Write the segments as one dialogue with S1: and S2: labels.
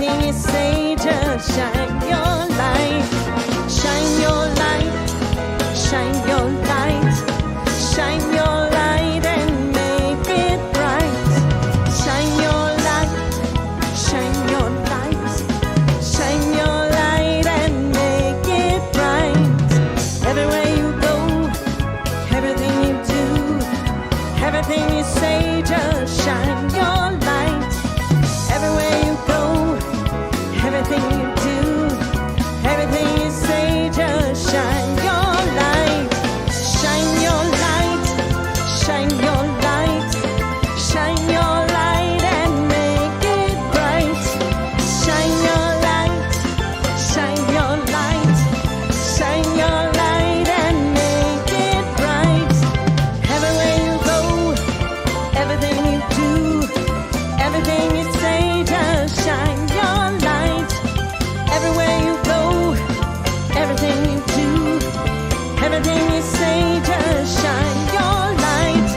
S1: Everything you say, just shine your light. Shine your light. Shine your light. Shine your light and make it bright. Shine your light. Shine your light. Shine your light and make it bright. Everywhere you go, everything you do, everything you say, just shine your light. Everywhere you go, everything you do, everything you say, just shine your light. Shine your light, shine your light, shine your light and make it bright. Shine your light, shine your light, shine your light and make it bright. Everywhere you go, everything you do, everything you say, just shine your light. Everywhere you go, everything you do, everything you say, just shine your light.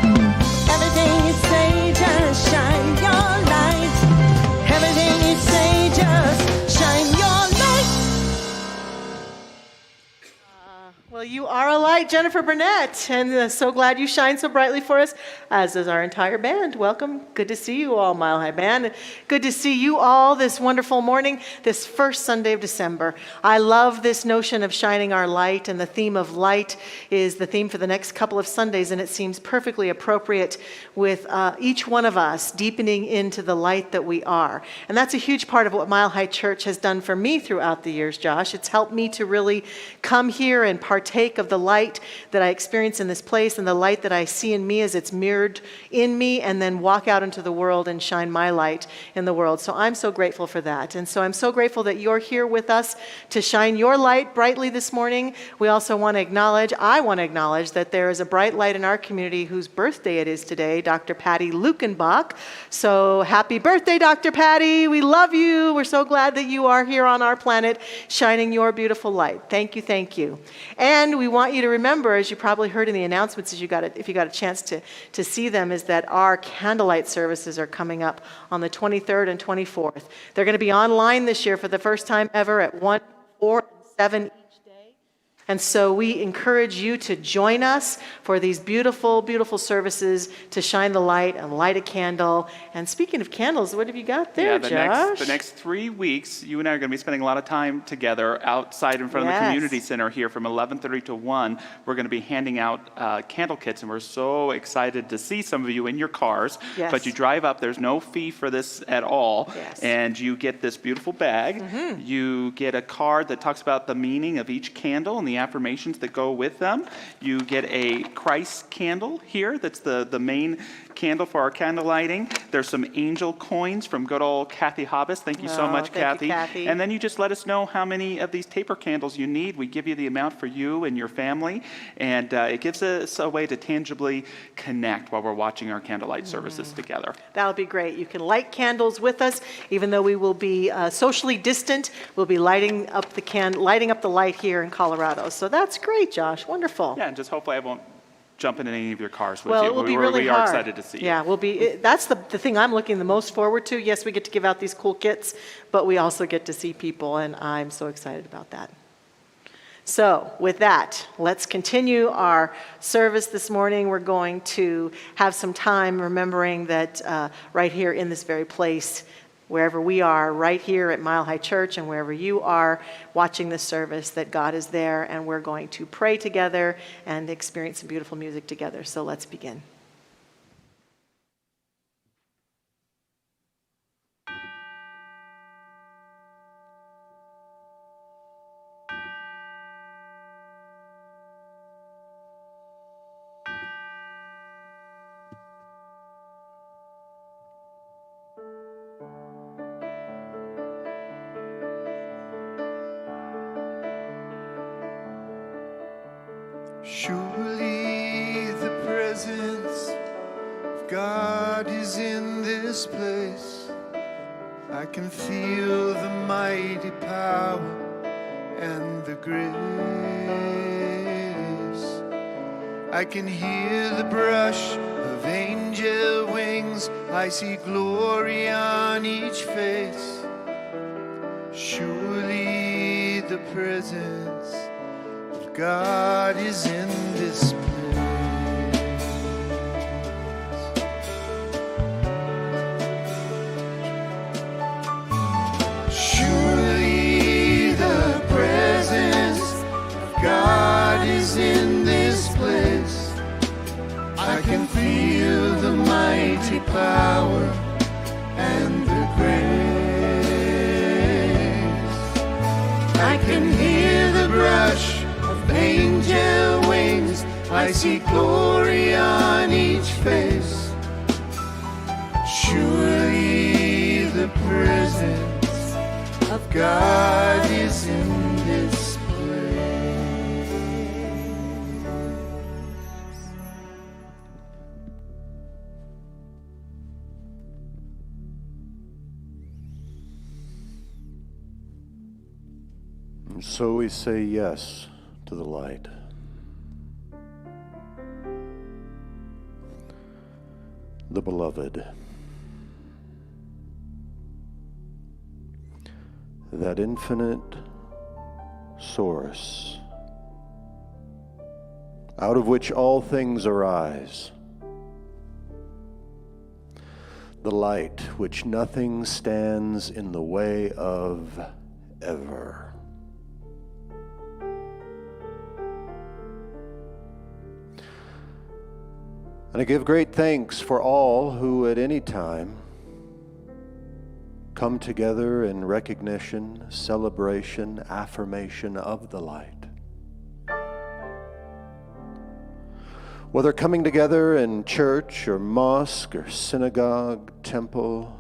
S1: Everything you say, just shine your light. Everything you say, just shine your light. Well, you are a light, Jennifer Burnett, and so glad you shine so brightly for us, as does our entire band. Welcome. Good to see you all, Mile High Band. Good to see you all this wonderful morning, this first Sunday of December. I love this notion of shining our light, and the theme of light is the theme for the next couple of Sundays, and it seems perfectly appropriate with each one of us deepening into the light that we are. And that's a huge part of what Mile High Church has done for me throughout the years, Josh. It's helped me to really come here and partake of the light that I experience in this place and the light that I see in me as it's mirrored in me, and then walk out into the world and shine my light in the world. So I'm so grateful for that. And so I'm so grateful that you're here with us to shine your light brightly this morning. We also want to acknowledge, I want to acknowledge that there is a bright light in our community whose birthday it is today, Dr. Patty Lukenbach. So happy birthday, Dr. Patty. We love you. We're so glad that you are here on our planet shining your beautiful light. Thank you, thank you. And we want you to remember, as you probably heard in the announcements, if you got a chance to see them, is that our candlelight services are coming up on the 23rd and 24th. They're going to be online this year for the first time ever at 1, 4, and 7 each day. And so we encourage you to join us for these beautiful, beautiful services to shine the light and light a candle. And speaking of candles, what have you got there, Josh?
S2: The next 3 weeks, you and I are going to be spending a lot of time together outside in front of the community center here from 11:30 to 1. We're going to be handing out candle kits, and we're so excited to see some of you in your cars.
S1: Yes.
S2: But you drive up. There's no fee for this at all.
S1: Yes.
S2: And you get this beautiful bag. Mm-hmm. You get a card that talks about the meaning of each candle and the affirmations that go with them. You get a Christ candle here. That's the main candle for our candle lighting. There's some angel coins from good old Kathy Hobbs. Thank you so much, Kathy.
S1: Kathy.
S2: And then you just let us know how many of these taper candles you need. We give you the amount for you and your family, and it gives us a way to tangibly connect while we're watching our candlelight services together.
S1: That'll be great. You can light candles with us, even though we will be socially distant. We'll be lighting up the light here in Colorado. So that's great, Josh. Wonderful.
S2: Yeah, and just hopefully I won't jump in any of your cars with
S1: well,
S2: you.
S1: It will be really hard.
S2: We are excited to see you.
S1: Yeah, that's the thing I'm looking the most forward to. Yes, we get to give out these cool kits, but we also get to see people, and I'm so excited about that. So with that, let's continue our service this morning. We're going to have some time remembering that right here in this very place, wherever we are, right here at Mile High Church and wherever you are watching this service, that God is there, and we're going to pray together and experience some beautiful music together. So let's begin.
S3: Surely the presence of God is in this place. I can feel the mighty power and the grace. I can hear the brush of angel wings. I see glory on each face. Surely the presence of God is in this place. Surely the presence of God is in this place. I can feel the mighty power and the grace. I can hear the brush of angel wings. I see glory on each face. Surely the presence of God is in this place.
S4: And so we say yes to the light. The beloved. That infinite source out of which all things arise. The light which nothing stands in the way of ever. And I give great thanks for all who at any time come together in recognition, celebration, affirmation of the light. Whether coming together in church or mosque or synagogue, temple,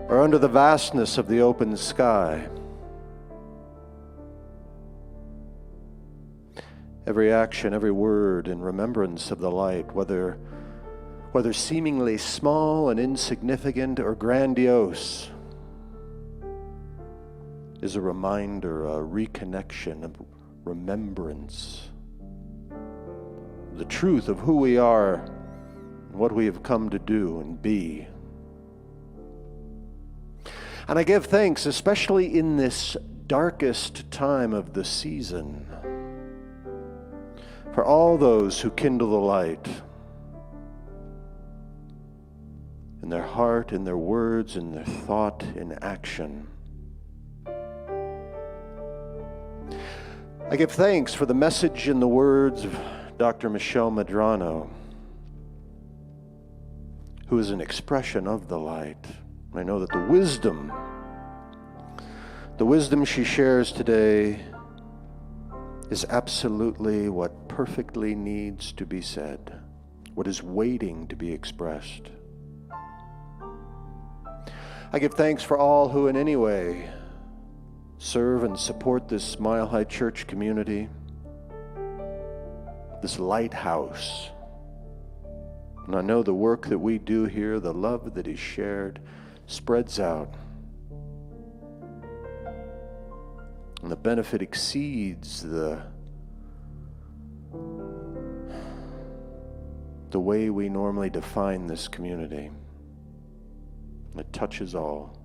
S4: or under the vastness of the open sky, every action, every word in remembrance of the light, whether seemingly small and insignificant or grandiose, is a reminder, a reconnection, a remembrance, the truth of who we are and what we have come to do and be. And I give thanks, especially in this darkest time of the season, for all those who kindle the light in their heart, in their words, in their thought, in action. I give thanks for the message and the words of Dr. Michelle Medrano, who is an expression of the light. I know that the wisdom she shares today is absolutely what perfectly needs to be said, what is waiting to be expressed. I give thanks for all who in any way serve and support this Mile High Church community, this lighthouse. And I know the work that we do here, the love that is shared, spreads out. And the benefit exceeds the way we normally define this community. It touches all.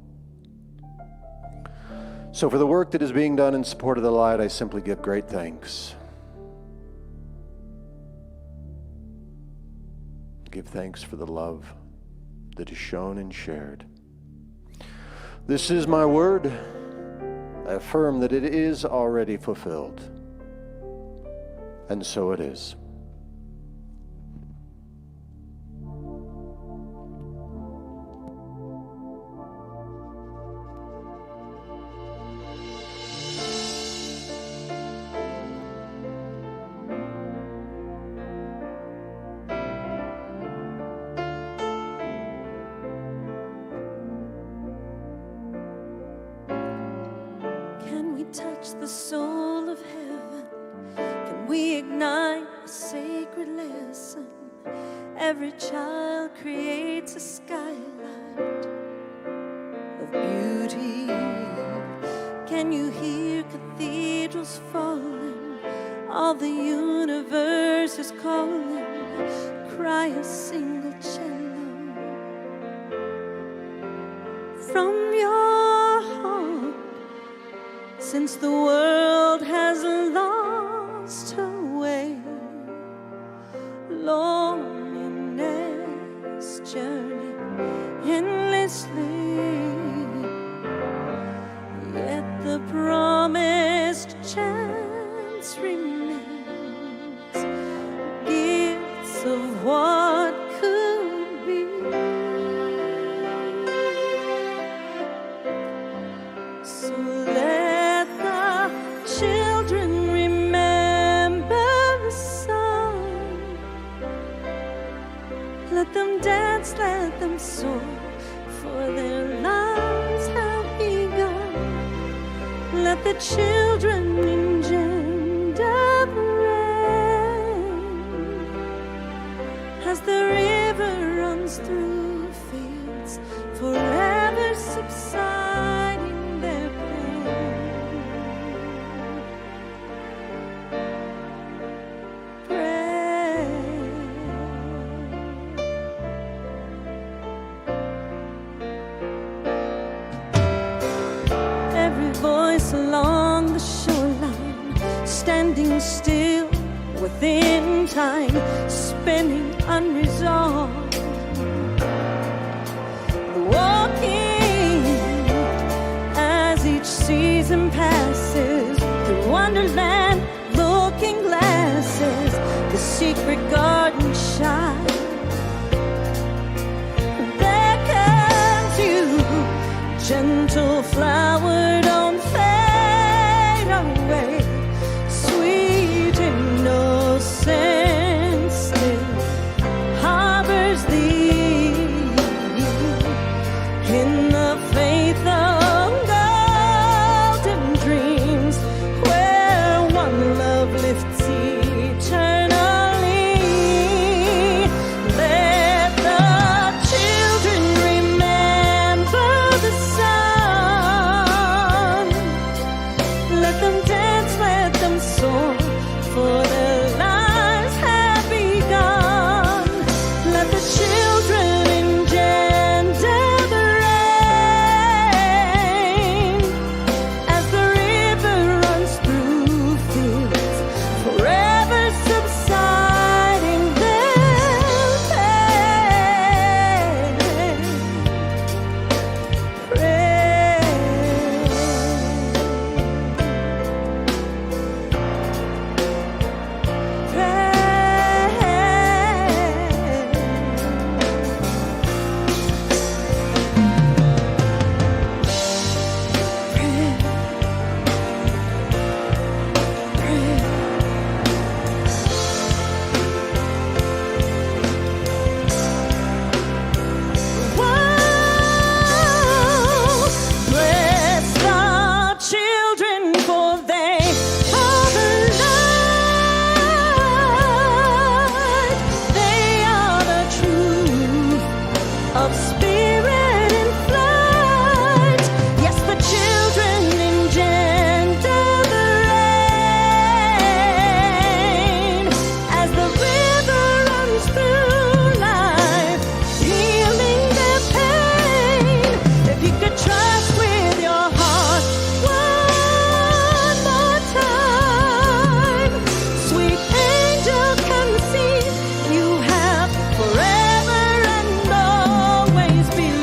S4: So for the work that is being done in support of the light, I simply give great thanks. Give thanks for the love that is shown and shared. This is my word. I affirm that it is already fulfilled. And so it is.
S5: Touch the soul of heaven. Can we ignite a sacred lesson? Every child creates a skylight of beauty. Can you hear cathedrals falling? All the universe is calling. Cry a single cello. from your heart, since the world has lost her way. Loneliness journey endlessly, yet the promised chance remains. Gifts of what could be. So let the children remember the sun. Let them dance, let them soar, for their lives have begun. Let the children engender the rain as the river runs through fields, forever subsiding their pain. Pray. Every voice along the shoreline, standing still within time, spinning unresolved. Walking as each season passes through wonderland, looking glasses, the secret garden shine. Beckons you, gentle flower, don't fade away. Sweet innocence still harbors thee in the faith of golden dreams, where one love lifts eternally. Let the children remember the sun. Let them dance, let them soar, for their lives have begun. Let the children engender the rain as the river runs through fields, forever subsiding their pain. Pray. Bless the children, for they are the light. They are the truth of spirit in flight. Yes, the children engender the rain as the river runs through life, healing their pain. If you could trust with your heart one more time, sweet angel, conceive. You have forever and always believed.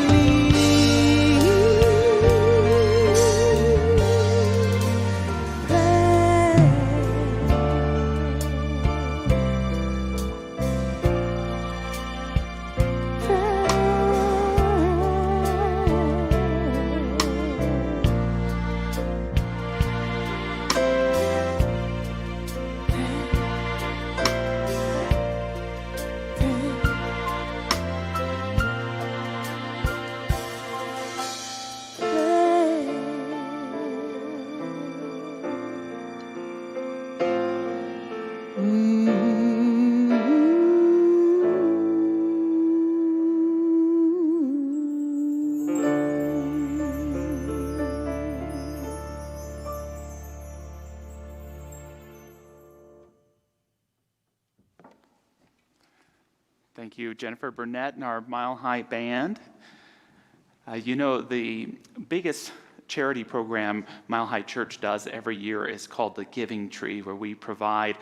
S2: Thank you, Jennifer Burnett and our Mile High Band. The biggest charity program Mile High Church does every year is called the Giving Tree, where we provide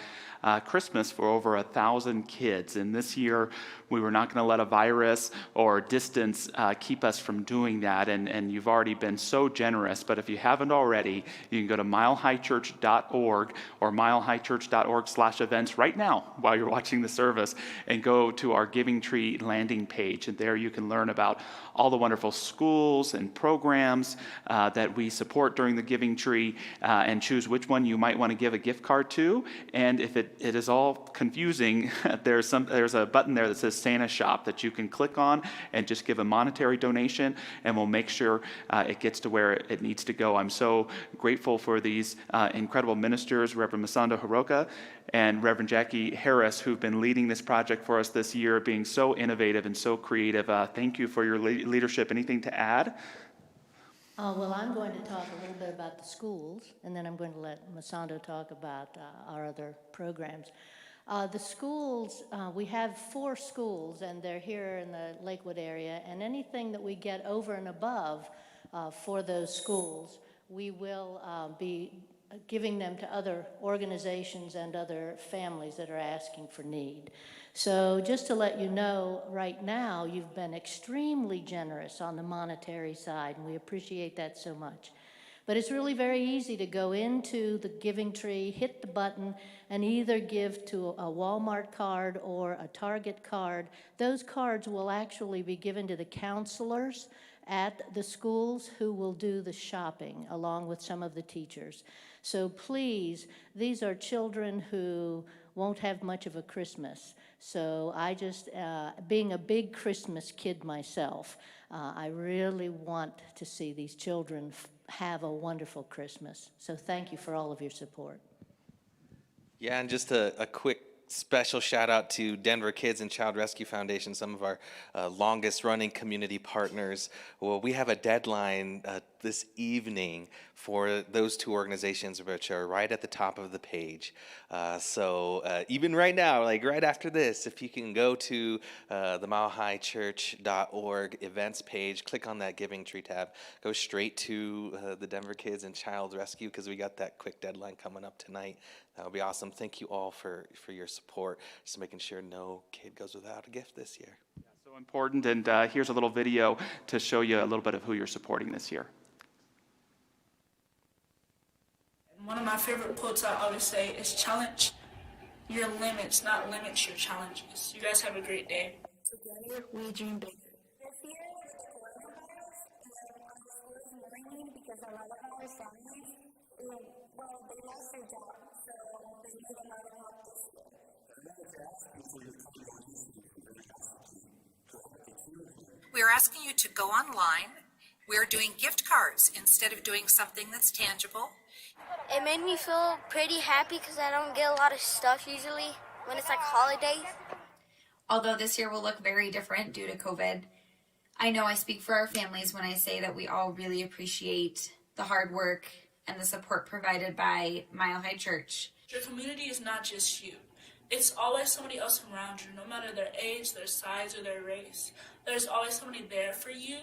S2: Christmas for over 1,000 kids. And this year, we were not going to let a virus or distance keep us from doing that. And you've already been so generous. But if you haven't already, you can go to milehighchurch.org or milehighchurch.org/events right now while you're watching the service and go to our Giving Tree landing page. And there you can learn about all the wonderful schools and programs that we support during the Giving Tree and choose which one you might want to give a gift card to. And if it is all confusing, there's a button there that says Santa Shop that you can click on and just give a monetary donation, and we'll make sure it gets to where it needs to go. I'm so grateful for these incredible ministers, Reverend Masando Hiroka and Reverend Jackie Harris, who've been leading this project for us this year, being so innovative and so creative. Thank you for your leadership. Anything to add?
S6: Well, I'm going to talk a little bit about the schools, and then I'm going to let Masando talk about our other programs. The schools, we have 4 schools, and they're here in the Lakewood area, and anything that we get over and above for those schools, we will be giving them to other organizations and other families that are asking for need. So just to let you know, right now, you've been extremely generous on the monetary side, and we appreciate that so much. But it's really very easy to go into the Giving Tree, hit the button, and either give to a Walmart card or a Target card. Those cards will actually be given to the counselors at the schools who will do the shopping along with some of the teachers. So please, these are children who won't have much of a Christmas. So I just, being a big Christmas kid myself, I really want to see these children have a wonderful Christmas. So thank you for all of your support.
S7: Yeah, and just a quick special shout out to Denver Kids and Child Rescue Foundation, some of our longest running community partners. Well, we have a deadline this evening for those 2 organizations, which are right at the top of the page. So even right now, like right after this, if you can go to the milehighchurch.org events page, click on that Giving Tree tab, go straight to the Denver Kids and Child Rescue, because we got that quick deadline coming up tonight. That would be awesome. Thank you all for your support, just making sure no kid goes without a gift this year.
S2: Yeah, so important. And here's a little video to show you a little bit of who you're supporting this year.
S8: One of my favorite quotes I always say is challenge your limits, not limit your challenges. You guys have a great day. Together, we dream bigger.
S9: This year, with the coronavirus, schools mourning because a lot of our families, they lost their jobs, so they need a lot of help this year.
S10: We are asking you to go online. We are doing gift cards instead of doing something that's tangible.
S9: It made me feel pretty happy because I don't get a lot of stuff usually when it's like holidays.
S11: Although this year will look very different due to COVID, I know I speak for our families when I say that we all really appreciate the hard work and the support provided by Mile High Church.
S8: Your community is not just you. It's always somebody else around you, no matter their age, their size, or their race. There's always somebody there for you,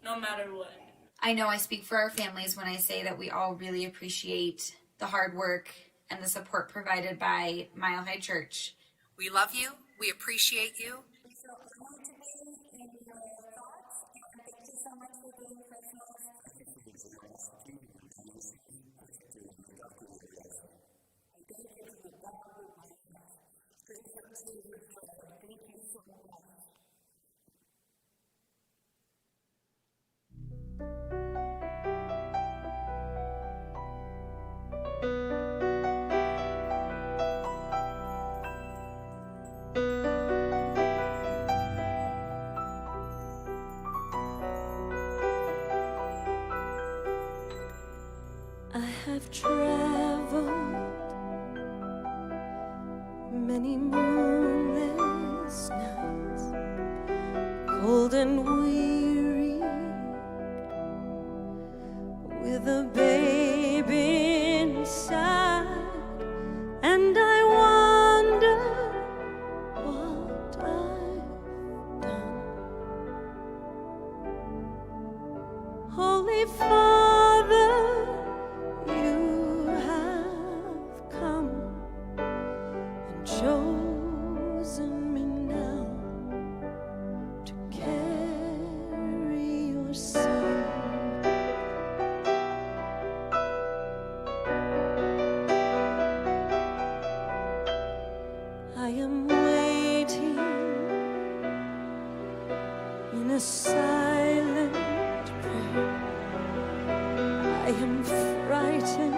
S8: no matter what.
S11: I know I speak for our families when I say that we all really appreciate the hard work and the support provided by Mile High Church.
S10: We love you. We appreciate you.
S9: We feel honored to be in your thoughts, and thank you so much for being Christmas.
S5: I have traveled many moonless nights, cold and weary, with a baby inside, and I wonder what I've done. Holy Father, you have come and chosen me now to carry your Son. I am waiting in a silent prayer. I am frightened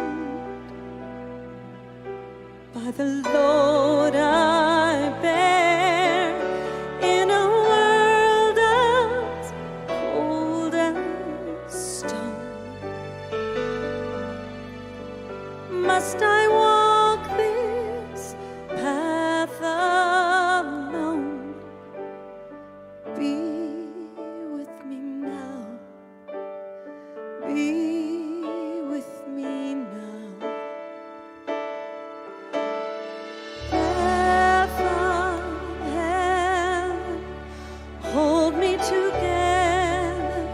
S5: by the load I bear in a world as cold as stone. Must I walk this path alone? Be with me now. Be with me now. Breath of heaven, hold me together.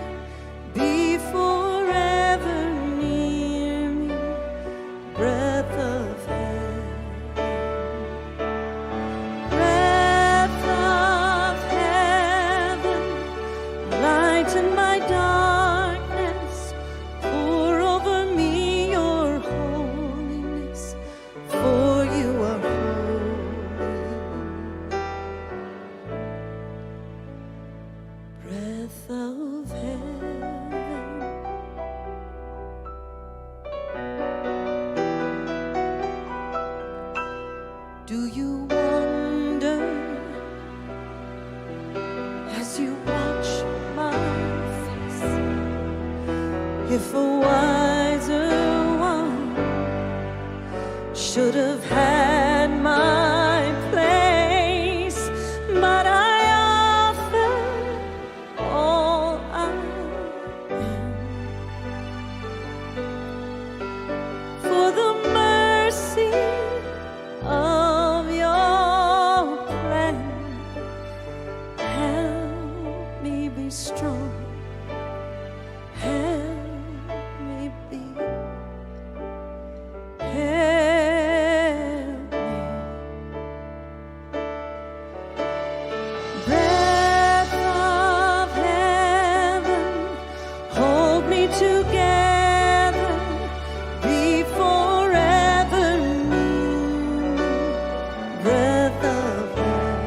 S5: Be forever near me. Breath of heaven. Breath of heaven, lighten my darkness. Pour over me your holiness, for you are holy. Breath of heaven. Do you wonder as you watch my face if a wiser one should have had my place? But I offer all I am for the mercy of your plan. Help me be strong. Help me be. Help me. Breath of heaven, hold me together. Be forever near. Breath of heaven.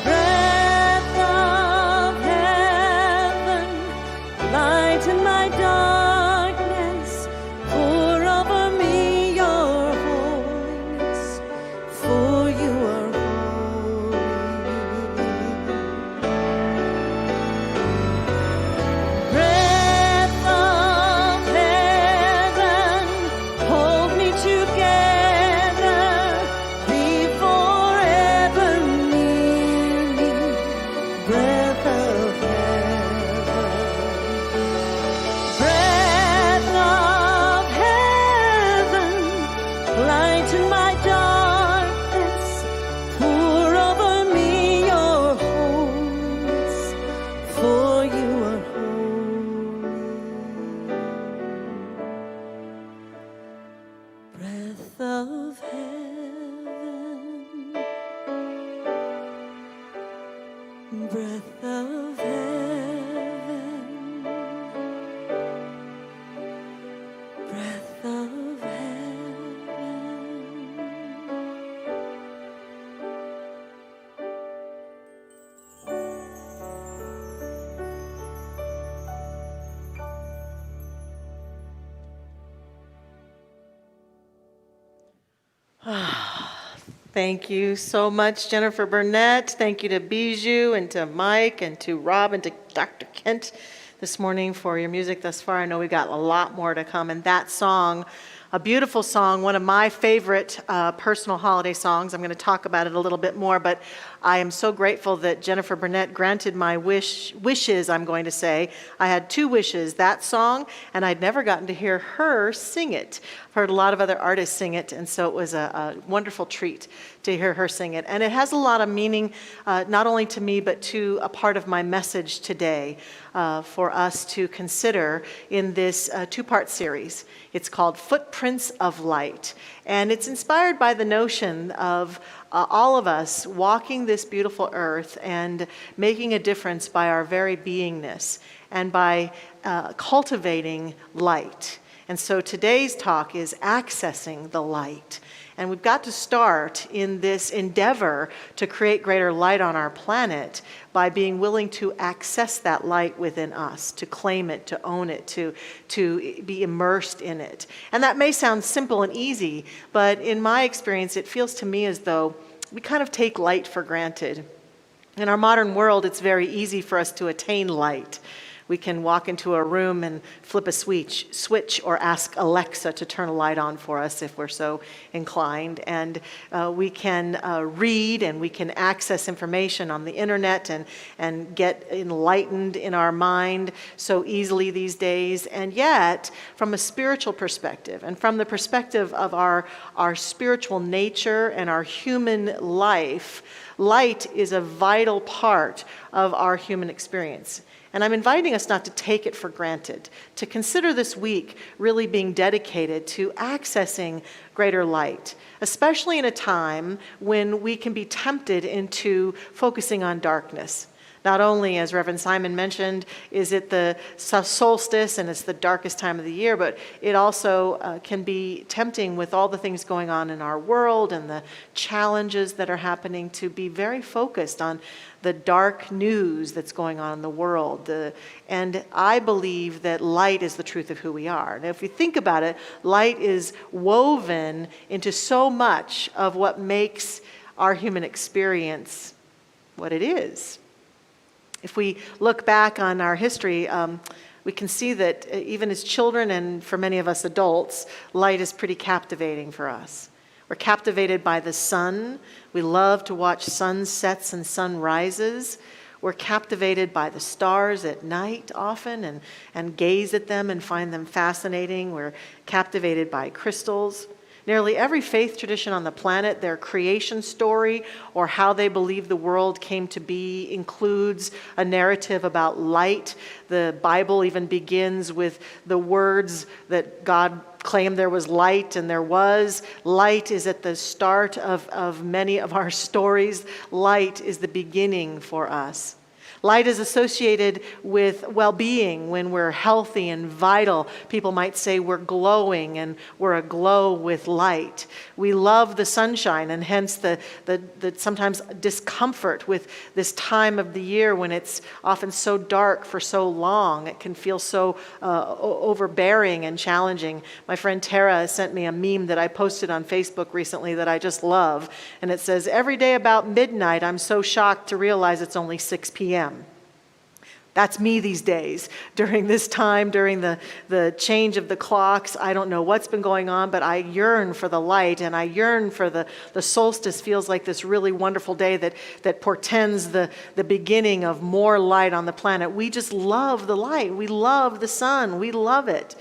S5: Breath of heaven, lighten my darkness. Pour over me your holiness, for you are holy. Breath of heaven, hold me together. Be forever near me. Breath of heaven. Breath of heaven, lighten my darkness. Pour over me your holiness, for you are holy. Breath of heaven. Breath of heaven. Breath of heaven.
S1: Thank you so much, Jennifer Burnett. Thank you to Bijou and to Mike and to Rob and to Dr. Kent this morning for your music thus far. I know we got a lot more to come. And that song, a beautiful song, one of my favorite personal holiday songs. I'm going to talk about it a little bit more, but I am so grateful that Jennifer Burnett granted my wishes, I'm going to say. I had 2 wishes, that song, and I'd never gotten to hear her sing it. I've heard a lot of other artists sing it, and so it was a wonderful treat to hear her sing it. And it has a lot of meaning, not only to me, but to a part of my message today for us to consider in this 2-part series. It's called Footprints of Light, and it's inspired by the notion of all of us walking this beautiful earth and making a difference by our very beingness and by cultivating light. And so today's talk is accessing the light. And we've got to start in this endeavor to create greater light on our planet by being willing to access that light within us, to claim it, to own it, to be immersed in it. And that may sound simple and easy, but in my experience, it feels to me as though we kind of take light for granted. In our modern world, it's very easy for us to attain light. We can walk into a room and flip a switch or ask Alexa to turn a light on for us if we're so inclined. And we can read and we can access information on the internet and get enlightened in our mind so easily these days. And yet, from a spiritual perspective and from the perspective of our spiritual nature and our human life, light is a vital part of our human experience. And I'm inviting us not to take it for granted, to consider this week really being dedicated to accessing greater light, especially in a time when we can be tempted into focusing on darkness. Not only, as Reverend Simon mentioned, is it the solstice and it's the darkest time of the year, but it also can be tempting with all the things going on in our world and the challenges that are happening to be very focused on the dark news that's going on in the world. And I believe that light is the truth of who we are. Now, if you think about it, light is woven into so much of what makes our human experience what it is. If we look back on our history, we can see that even as children and for many of us adults, light is pretty captivating for us. We're captivated by the sun. We love to watch sunsets and sunrises. We're captivated by the stars at night often and gaze at them and find them fascinating. We're captivated by crystals. Nearly every faith tradition on the planet, their creation story or how they believe the world came to be includes a narrative about light. The Bible even begins with the words that God claimed there was light, and there was. Light is at the start of many of our stories. Light is the beginning for us. Light is associated with well-being. When we're healthy and vital, people might say we're glowing and we're aglow with light. We love the sunshine, and hence the sometimes discomfort with this time of the year when it's often so dark for so long. It can feel so overbearing and challenging. My friend Tara sent me a meme that I posted on Facebook recently that I just love, and it says, "Every day about midnight, I'm so shocked to realize it's only 6 p.m. That's me these days. During this time, during the change of the clocks, I don't know what's been going on, but I yearn for the light, and I yearn for the solstice. Feels like this really wonderful day that portends the beginning of more light on the planet. We just love the light. We love the sun. We love it.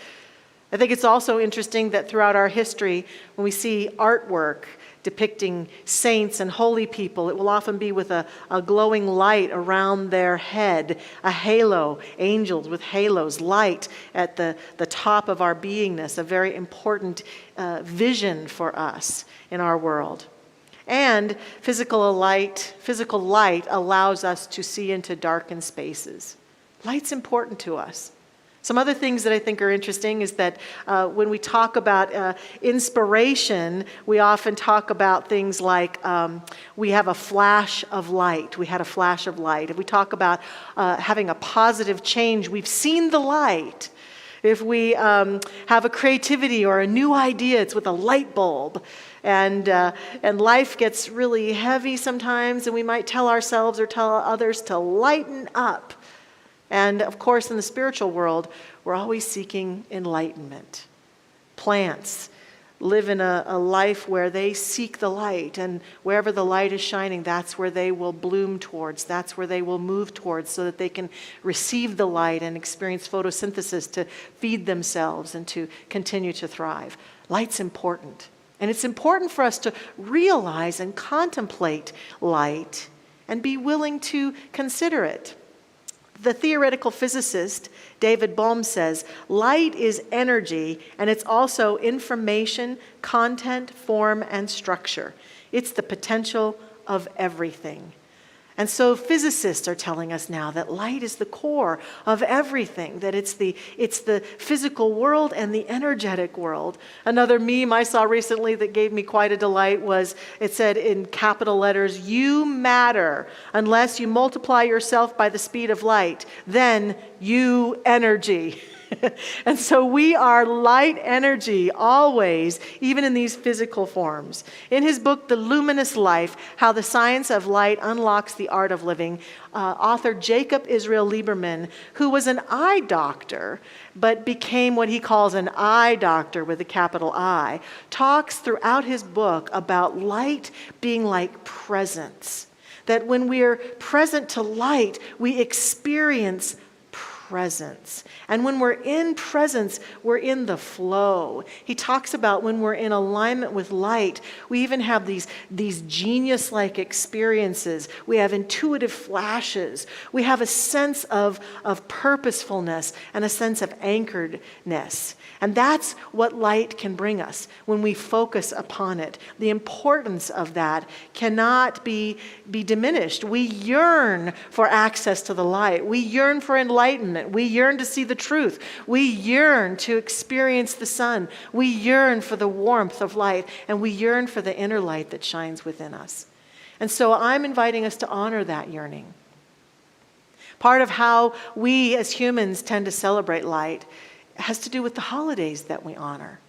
S1: I think it's also interesting that throughout our history, when we see artwork depicting saints and holy people, it will often be with a glowing light around their head, a halo, angels with halos, light at the top of our beingness, a very important vision for us in our world. And physical light allows us to see into darkened spaces. Light's important to us. Some other things that I think are interesting is that when we talk about inspiration, we often talk about things like we have a flash of light. We had a flash of light. If we talk about having a positive change, we've seen the light. If we have a creativity or a new idea, it's with a light bulb. And life gets really heavy sometimes, and we might tell ourselves or tell others to lighten up. And of course, in the spiritual world, we're always seeking enlightenment. Plants live in a life where they seek the light, and wherever the light is shining, that's where they will bloom towards, that's where they will move towards, so that they can receive the light and experience photosynthesis to feed themselves and to continue to thrive. Light's important. And it's important for us to realize and contemplate light and be willing to consider it. The theoretical physicist David Bohm says, light is energy, and it's also information, content, form, and structure. It's the potential of everything. And so physicists are telling us now that light is the core of everything, that it's the physical world and the energetic world. Another meme I saw recently that gave me quite a delight was, it said in capital letters, "You matter unless you multiply yourself by the speed of light, then you energy." And so we are light energy always, even in these physical forms. In his book, The Luminous Life, How the Science of Light Unlocks the Art of Living, author Jacob Israel Lieberman, who was an eye doctor, but became what he calls an eye doctor with a capital I, talks throughout his book about light being like presence. That when we are present to light, we experience presence. And when we're in presence, we're in the flow. He talks about when we're in alignment with light, we even have these genius-like experiences. We have intuitive flashes. We have a sense of purposefulness and a sense of anchoredness. And that's what light can bring us when we focus upon it. The importance of that cannot be diminished. We yearn for access to the light. We yearn for enlightenment. We yearn to see the truth. We yearn to experience the sun. We yearn for the warmth of light, and we yearn for the inner light that shines within us. And so I'm inviting us to honor that yearning. Part of how we as humans tend to celebrate light has to do with the holidays that we honor.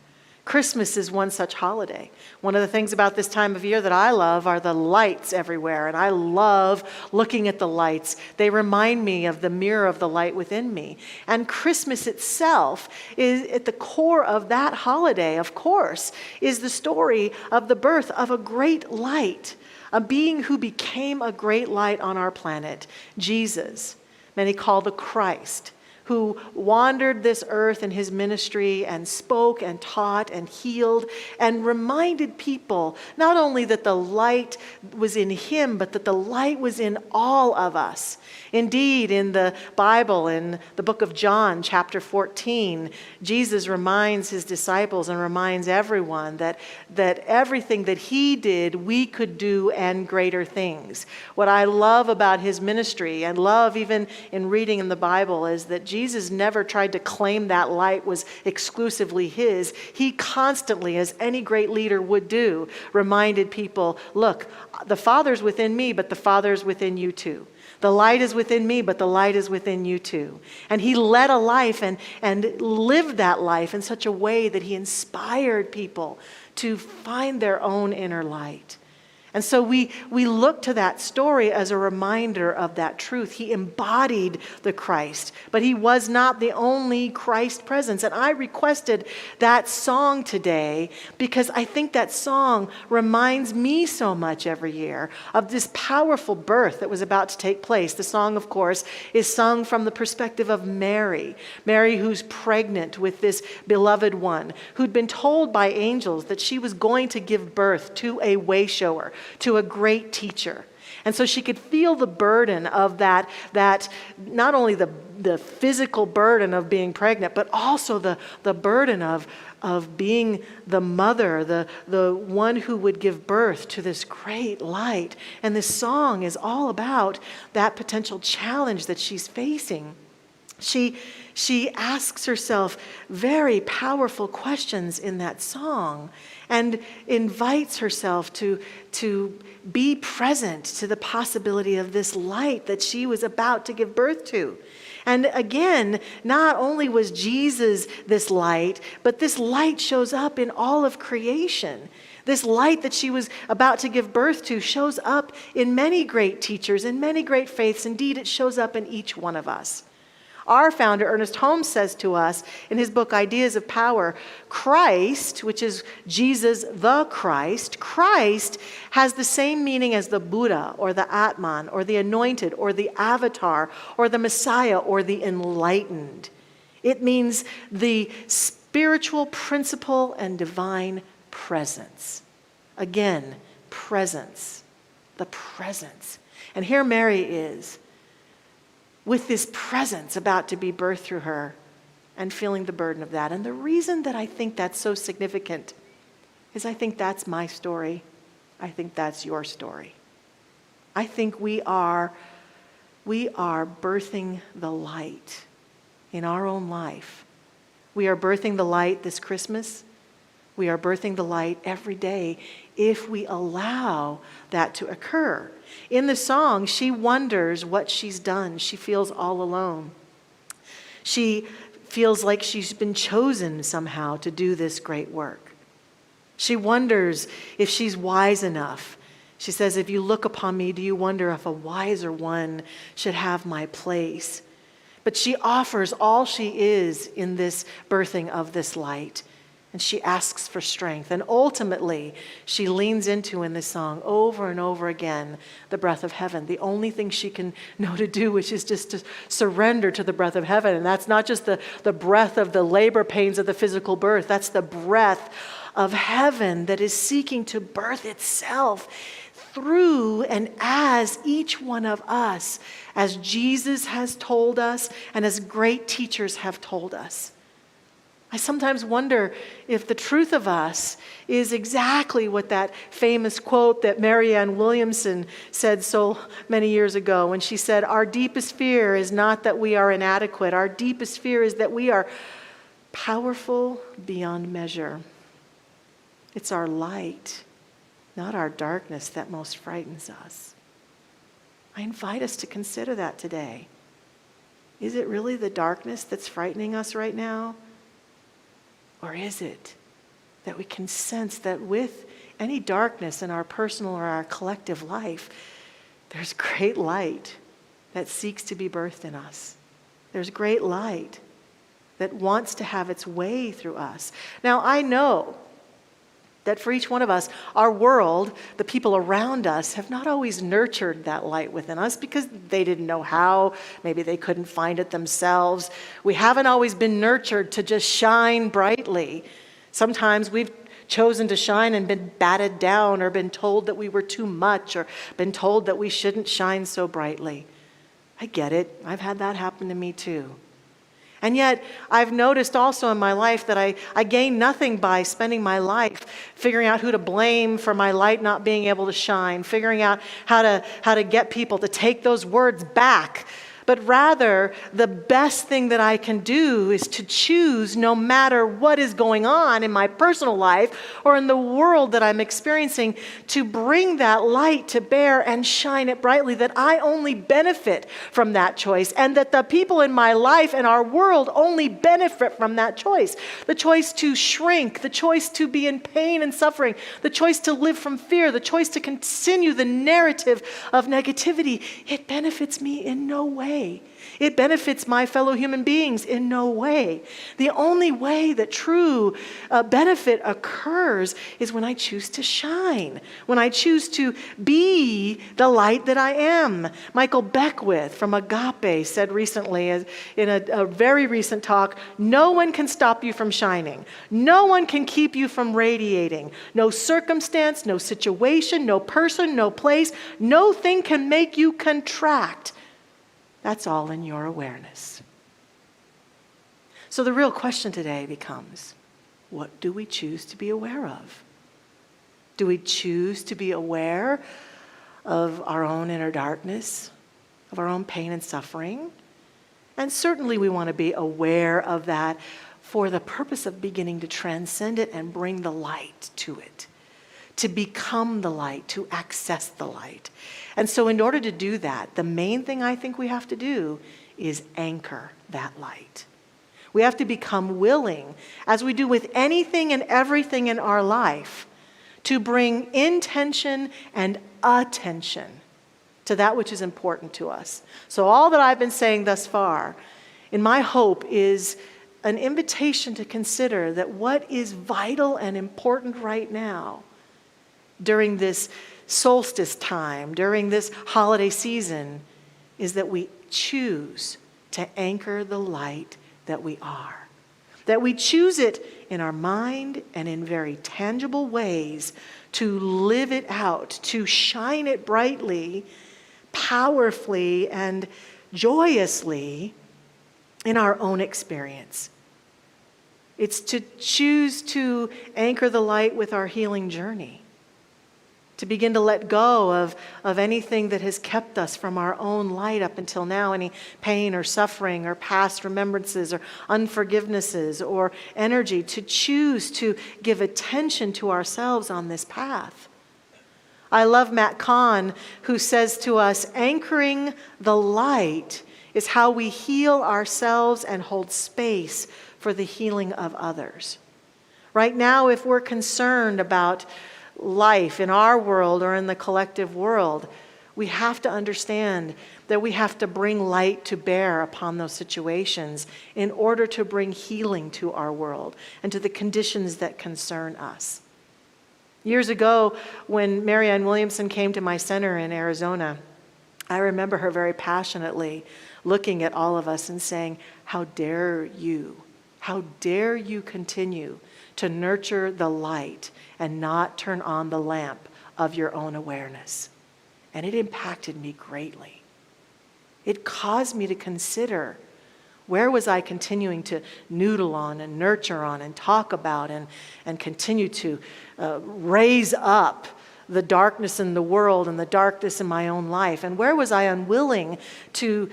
S1: Christmas is one such holiday. One of the things about this time of year that I love are the lights everywhere, and I love looking at the lights. They remind me of the mirror of the light within me. And Christmas itself is at the core of that holiday, of course, is the story of the birth of a great light, a being who became a great light on our planet, Jesus, many call the Christ, who wandered this earth in his ministry and spoke and taught and healed and reminded people not only that the light was in him, but that the light was in all of us. Indeed, in the Bible, in the book of John, chapter 14, Jesus reminds his disciples and reminds everyone that everything that he did, we could do and greater things. What I love about his ministry and love even in reading in the Bible is that Jesus never tried to claim that light was exclusively his. He constantly, as any great leader would do, reminded people, look, the Father's within me, but the Father's within you too. The light is within me, but the light is within you too. And he led a life and lived that life in such a way that he inspired people to find their own inner light. And so we look to that story as a reminder of that truth. He embodied the Christ, but he was not the only Christ presence. And I requested that song today because I think that song reminds me so much every year of this powerful birth that was about to take place. The song, of course, is sung from the perspective of Mary. Mary, who's pregnant with this beloved one, who'd been told by angels that she was going to give birth to a way-shower, to a great teacher. And so she could feel the burden of that not only the physical burden of being pregnant, but also the burden of being the mother, the one who would give birth to this great light. And this song is all about that potential challenge that she's facing. She asks herself very powerful questions in that song and invites herself to be present to the possibility of this light that she was about to give birth to. And again, not only was Jesus this light, but this light shows up in all of creation. This light that she was about to give birth to shows up in many great teachers, in many great faiths. Indeed, it shows up in each one of us. Our founder, Ernest Holmes, says to us in his book, Ideas of Power, Christ, which is Jesus the Christ, Christ has the same meaning as the Buddha or the Atman or the anointed or the avatar or the Messiah or the enlightened. It means the spiritual principle and divine presence. Again, presence, the presence. And here Mary is, with this presence about to be birthed through her and feeling the burden of that. And the reason that I think that's so significant is I think that's my story. I think that's your story. I think we are birthing the light in our own life. We are birthing the light this Christmas. We are birthing the light every day if we allow that to occur. In the song, she wonders what she's done. She feels all alone. She feels like she's been chosen somehow to do this great work. She wonders if she's wise enough. She says, if you look upon me, do you wonder if a wiser one should have my place? But she offers all she is in this birthing of this light. And she asks for strength. And ultimately, she leans into in this song over and over again the breath of heaven. The only thing she can know to do, which is just to surrender to the breath of heaven. And that's not just the breath of the labor pains of the physical birth. That's the breath of heaven that is seeking to birth itself through and as each one of us, as Jesus has told us and as great teachers have told us. I sometimes wonder if the truth of us is exactly what that famous quote that Marianne Williamson said so many years ago when she said, our deepest fear is not that we are inadequate. Our deepest fear is that we are powerful beyond measure. It's our light, not our darkness, that most frightens us. I invite us to consider that today. Is it really the darkness that's frightening us right now? Or is it that we can sense that with any darkness in our personal or our collective life, there's great light that seeks to be birthed in us. There's great light that wants to have its way through us. Now, I know that for each one of us, our world, the people around us, have not always nurtured that light within us because they didn't know how. Maybe they couldn't find it themselves. We haven't always been nurtured to just shine brightly. Sometimes we've chosen to shine and been batted down or been told that we were too much or been told that we shouldn't shine so brightly. I get it. I've had that happen to me too. And yet, I've noticed also in my life that I gain nothing by spending my life figuring out who to blame for my light not being able to shine, figuring out how to get people to take those words back. But rather, the best thing that I can do is to choose, no matter what is going on in my personal life or in the world that I'm experiencing, to bring that light to bear and shine it brightly, that I only benefit from that choice, and that the people in my life and our world only benefit from that choice. The choice to shrink, the choice to be in pain and suffering, the choice to live from fear, the choice to continue the narrative of negativity. It benefits me in no way. It benefits my fellow human beings in no way. The only way that true benefit occurs is when I choose to shine, when I choose to be the light that I am. Michael Beckwith from Agape said recently in a very recent talk, no one can stop you from shining. No one can keep you from radiating. No circumstance, no situation, no person, no place, no thing can make you contract. That's all in your awareness. So the real question today becomes, what do we choose to be aware of? Do we choose to be aware of our own inner darkness, of our own pain and suffering? And certainly we want to be aware of that for the purpose of beginning to transcend it and bring the light to it, to become the light, to access the light. And so in order to do that, the main thing I think we have to do is anchor that light. We have to become willing, as we do with anything and everything in our life, to bring intention and attention to that which is important to us. So all that I've been saying thus far in my hope is an invitation to consider that what is vital and important right now during this solstice time, during this holiday season, is that we choose to anchor the light that we are. That we choose it in our mind and in very tangible ways to live it out, to shine it brightly, powerfully, and joyously in our own experience. It's to choose to anchor the light with our healing journey, to begin to let go of anything that has kept us from our own light up until now, any pain or suffering or past remembrances or unforgivenesses or energy, to choose to give attention to ourselves on this path. I love Matt Kahn, who says to us, anchoring the light is how we heal ourselves and hold space for the healing of others. Right now, if we're concerned about life in our world or in the collective world, we have to understand that we have to bring light to bear upon those situations in order to bring healing to our world and to the conditions that concern us. Years ago, when Marianne Williamson came to my center in Arizona, I remember her very passionately looking at all of us and saying, how dare you continue to nurture the light and not turn on the lamp of your own awareness. And it impacted me greatly. It caused me to consider, where was I continuing to noodle on and nurture on and talk about and continue to raise up the darkness in the world and the darkness in my own life? And where was I unwilling to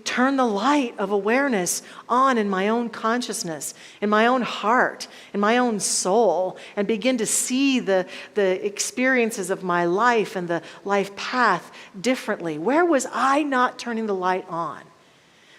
S1: turn the light of awareness on in my own consciousness, in my own heart, in my own soul, and begin to see the experiences of my life and the life path differently? Where was I not turning the light on?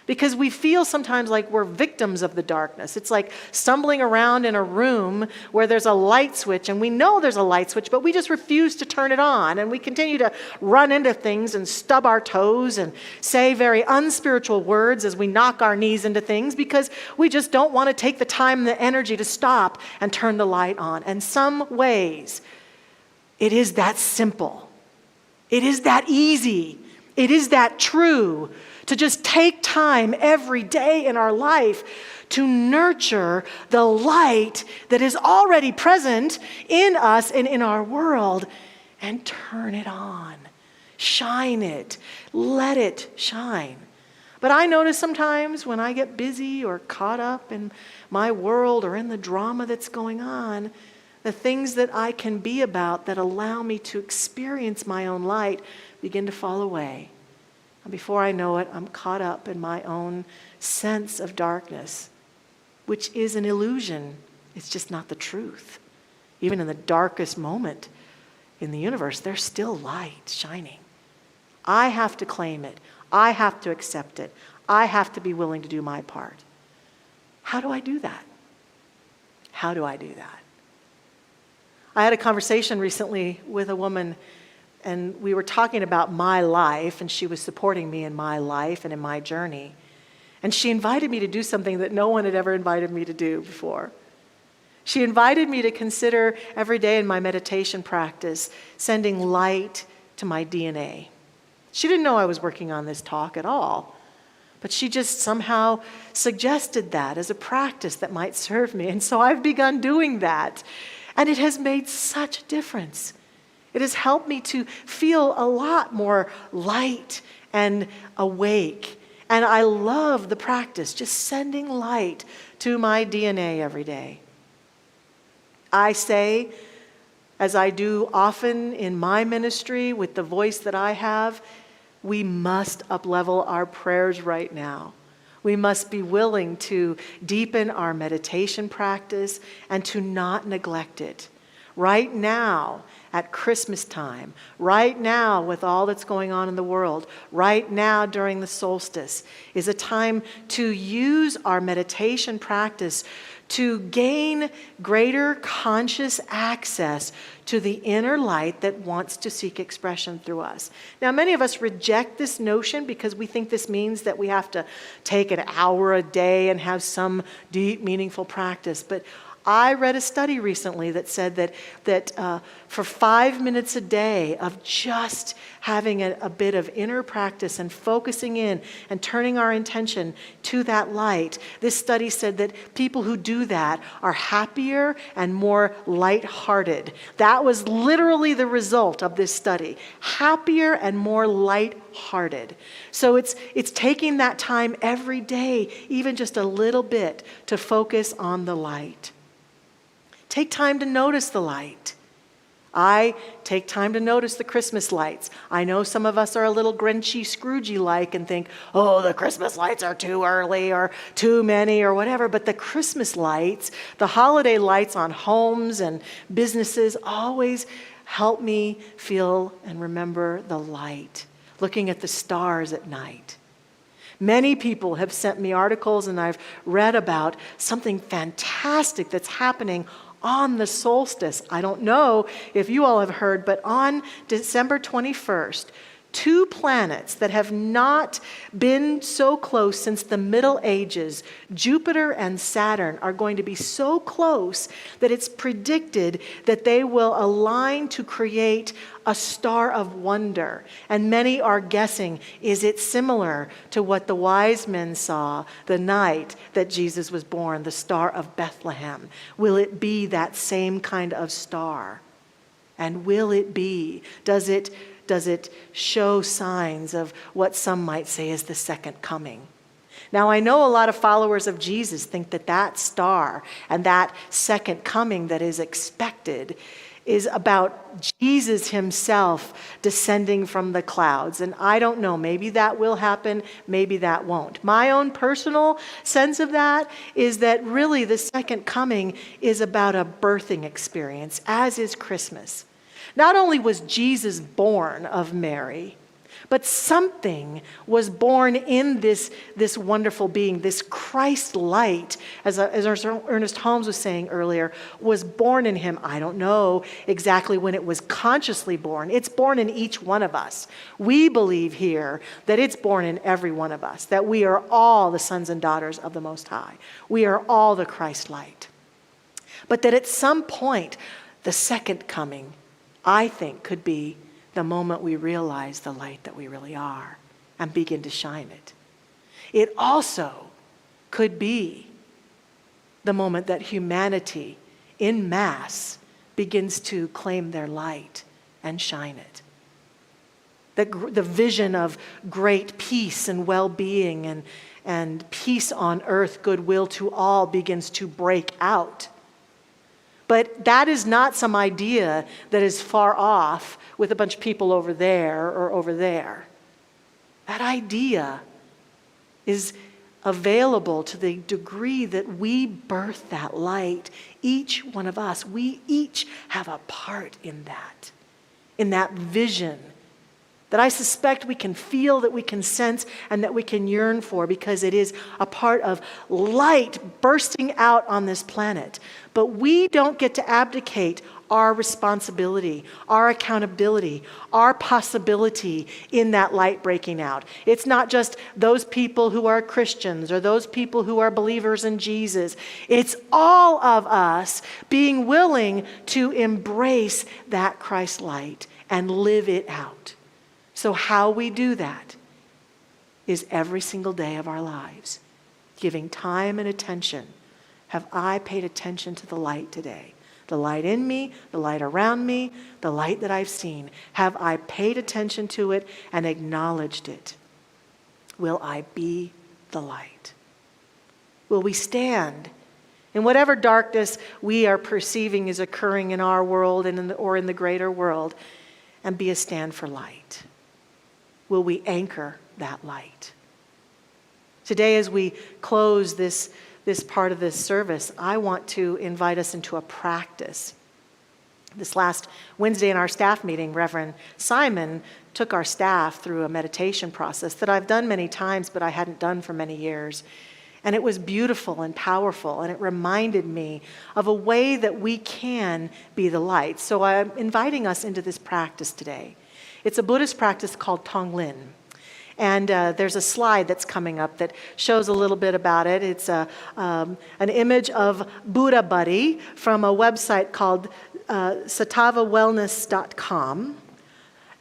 S1: Because we feel sometimes like we're victims of the darkness. It's like stumbling around in a room where there's a light switch, and we know there's a light switch, but we just refuse to turn it on. And we continue to run into things and stub our toes and say very unspiritual words as we knock our knees into things because we just don't want to take the time and the energy to stop and turn the light on. And some ways, it is that simple. It is that easy. It is that true to just take time every day in our life to nurture the light that is already present in us and in our world and turn it on. Shine it. Let it shine. But I notice sometimes when I get busy or caught up in my world or in the drama that's going on, the things that I can be about that allow me to experience my own light begin to fall away. And before I know it, I'm caught up in my own sense of darkness, which is an illusion. It's just not the truth. Even in the darkest moment in the universe, there's still light shining. I have to claim it. I have to accept it. I have to be willing to do my part. How do I do that? How do I do that? I had a conversation recently with a woman, and we were talking about my life, and she was supporting me in my life and in my journey. And she invited me to do something that no one had ever invited me to do before. She invited me to consider every day in my meditation practice sending light to my DNA. She didn't know I was working on this talk at all, but she just somehow suggested that as a practice that might serve me. And so I've begun doing that, and it has made such a difference. It has helped me to feel a lot more light and awake. And I love the practice, just sending light to my DNA every day. I say, as I do often in my ministry with the voice that I have, we must uplevel our prayers right now. We must be willing to deepen our meditation practice and to not neglect it. Right now, at Christmas time, right now with all that's going on in the world, right now during the solstice, is a time to use our meditation practice to gain greater conscious access to the inner light that wants to seek expression through us. Now, many of us reject this notion because we think this means that we have to take an hour a day and have some deep, meaningful practice. But I read a study recently that said that for 5 minutes a day of just having a bit of inner practice and focusing in and turning our intention to that light, this study said that people who do that are happier and more lighthearted. That was literally the result of this study. Happier and more lighthearted. So it's taking that time every day, even just a little bit, to focus on the light. Take time to notice the light. I take time to notice the Christmas lights. I know some of us are a little Grinchy, Scroogey-like and think, oh, the Christmas lights are too early or too many or whatever. But the Christmas lights, the holiday lights on homes and businesses always help me feel and remember the light. Looking at the stars at night. Many people have sent me articles and I've read about something fantastic that's happening on the solstice. I don't know if you all have heard, but on December 21st, 2 planets that have not been so close since the Middle Ages, Jupiter and Saturn, are going to be so close that it's predicted that they will align to create a star of wonder. And many are guessing, is it similar to what the wise men saw the night that Jesus was born, the Star of Bethlehem? Will it be that same kind of star? And will it be? Does it show signs of what some might say is the second coming? Now, I know a lot of followers of Jesus think that star and that second coming that is expected is about Jesus himself descending from the clouds. And I don't know, maybe that will happen, maybe that won't. My own personal sense of that is that really the second coming is about a birthing experience, as is Christmas. Not only was Jesus born of Mary, but something was born in this wonderful being, this Christ light, as Ernest Holmes was saying earlier, was born in him. I don't know exactly when it was consciously born. It's born in each one of us. We believe here that it's born in every one of us, that we are all the sons and daughters of the Most High. We are all the Christ light. But that at some point, the second coming, I think, could be the moment we realize the light that we really are and begin to shine it. It also could be the moment that humanity in mass begins to claim their light and shine it. The vision of great peace and well-being and peace on earth, goodwill to all begins to break out. But that is not some idea that is far off with a bunch of people over there or over there. That idea is available to the degree that we birth that light. Each one of us, we each have a part in that vision that I suspect we can feel, that we can sense, and that we can yearn for, because it is a part of light bursting out on this planet. But we don't get to abdicate our responsibility, our accountability, our possibility in that light breaking out. It's not just those people who are Christians or those people who are believers in Jesus. It's all of us being willing to embrace that Christ light and live it out. So how we do that is every single day of our lives, giving time and attention. Have I paid attention to the light today? The light in me, the light around me, the light that I've seen. Have I paid attention to it and acknowledged it? Will I be the light? Will we stand in whatever darkness we are perceiving is occurring in our world and or in the greater world, and be a stand for light? Will we anchor that light? Today, as we close this part of this service, I want to invite us into a practice This last Wednesday in our staff meeting, Reverend Simon took our staff through a meditation process that I've done many times, but I hadn't done for many years. And it was beautiful and powerful, and it reminded me of a way that we can be the light. So I'm inviting us into this practice today. It's a Buddhist practice called Tonglen. And there's a slide that's coming up that shows a little bit about it. It's an image of Buddha Buddy from a website called satavawellness.com.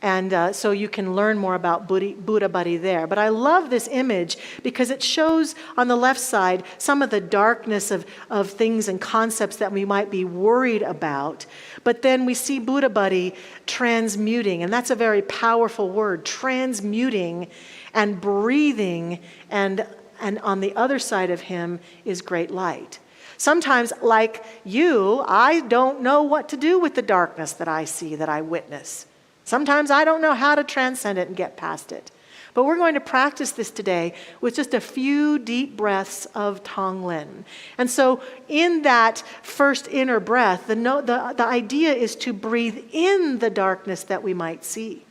S1: And so you can learn more about Buddha Buddy there. But I love this image because it shows on the left side some of the darkness of things and concepts that we might be worried about. But then we see Buddha Buddy transmuting, and that's a very powerful word, transmuting and breathing, and on the other side of him is great light. Sometimes, like you, I don't know what to do with the darkness that I see, that I witness. Sometimes I don't know how to transcend it and get past it. But we're going to practice this today with just a few deep breaths of Tonglen. And so in that first inner breath, the idea is to breathe in the darkness that we might see.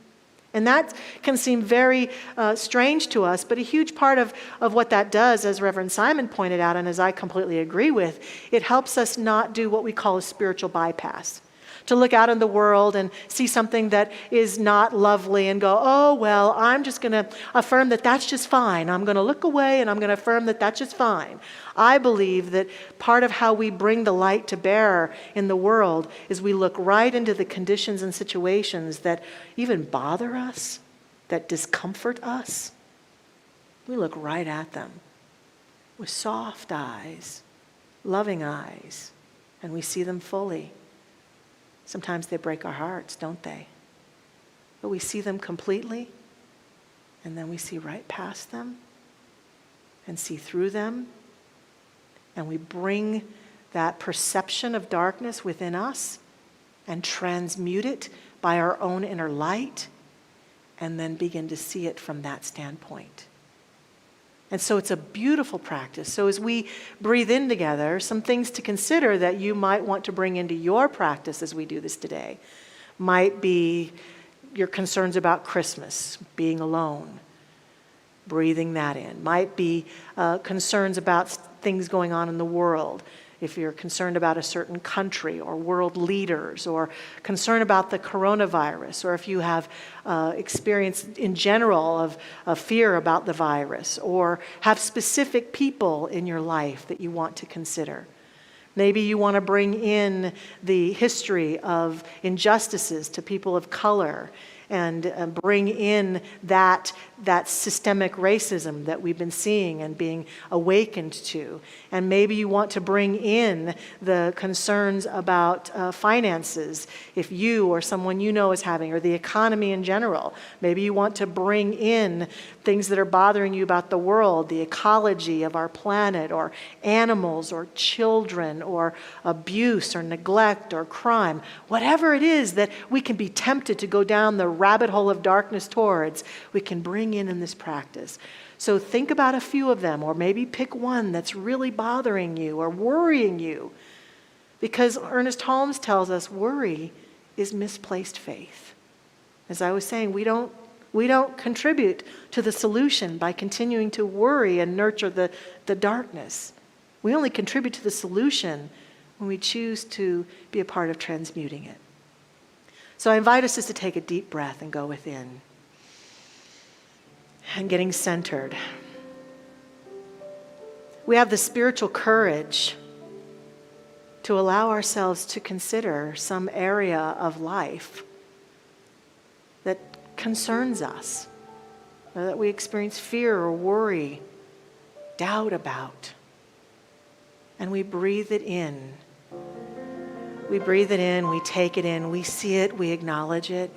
S1: And that can seem very strange to us, but a huge part of what that does, as Reverend Simon pointed out, and as I completely agree with, it helps us not do what we call a spiritual bypass. To look out in the world and see something that is not lovely and go, oh, well, I'm just going to affirm that that's just fine. I'm going to look away and I'm going to affirm that that's just fine. I believe that part of how we bring the light to bear in the world is we look right into the conditions and situations that even bother us, that discomfort us. We look right at them with soft eyes, loving eyes, and we see them fully. Sometimes they break our hearts, don't they? But we see them completely, and then we see right past them and see through them, and we bring that perception of darkness within us and transmute it by our own inner light, and then begin to see it from that standpoint. And so it's a beautiful practice. So as we breathe in together, some things to consider that you might want to bring into your practice as we do this today might be your concerns about Christmas, being alone, breathing that in. Might be concerns about things going on in the world. If you're concerned about a certain country or world leaders, or concerned about the coronavirus, or if you have experience in general of fear about the virus, or have specific people in your life that you want to consider. Maybe you want to bring in the history of injustices to people of color and bring in that systemic racism that we've been seeing and being awakened to. And maybe you want to bring in the concerns about finances, if you or someone you know is having, or the economy in general. Maybe you want to bring in things that are bothering you about the world, the ecology of our planet, or animals, or children, or abuse, or neglect, or crime. Whatever it is that we can be tempted to go down the rabbit hole of darkness towards, we can bring in this practice. So think about a few of them, or maybe pick one that's really bothering you or worrying you. Because Ernest Holmes tells us worry is misplaced faith. As I was saying, we don't contribute to the solution by continuing to worry and nurture the darkness. We only contribute to the solution when we choose to be a part of transmuting it. So I invite us just to take a deep breath and go within. And getting centered. We have the spiritual courage to allow ourselves to consider some area of life that concerns us, or that we experience fear or worry, doubt about. And we breathe it in. We breathe it in, we take it in, we see it, we acknowledge it.